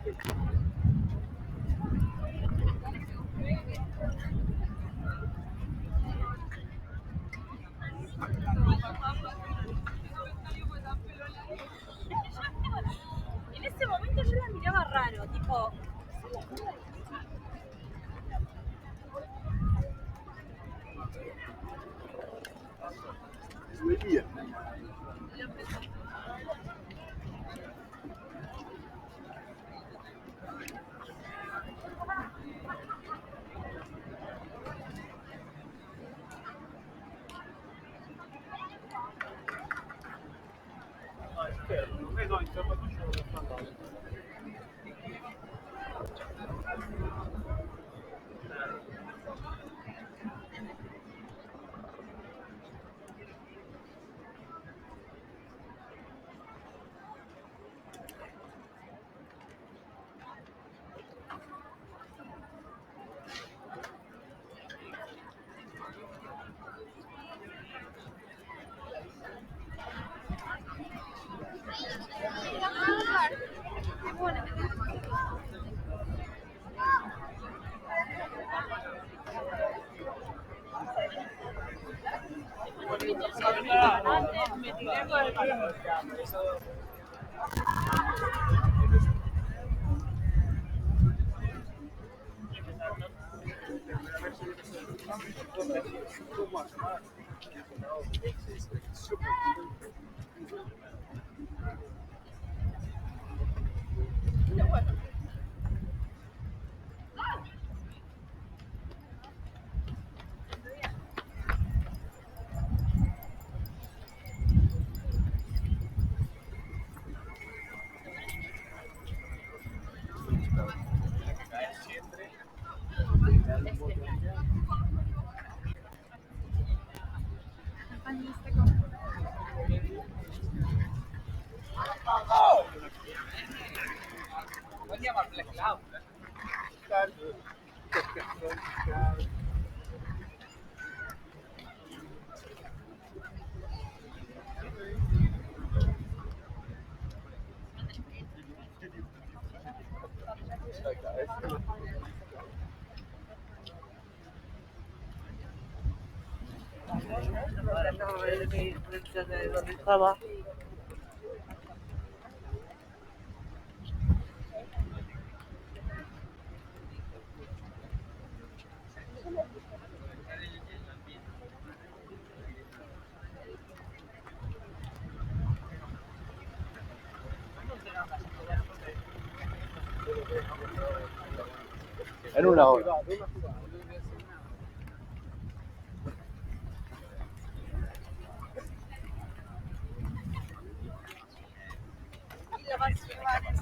En ese momento yo la miraba raro, tipo... De donde estaba. En una hora. La vas a llevar en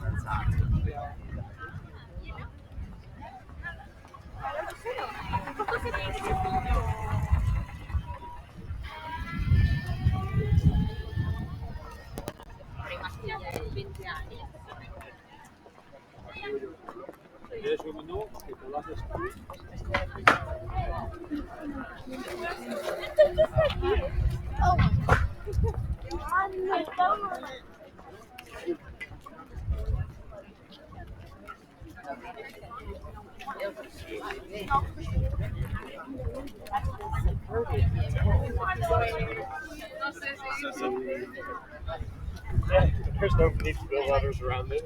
¿Quieres un menú que te lo haces tú? There's no need to build others around it.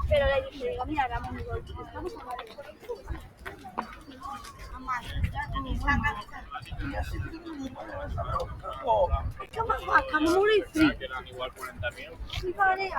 Pero le digo, mira, Ramón, digo, estamos a ¿Qué más va? Camuri, sí. Eran igual 40.000. Sí, vale.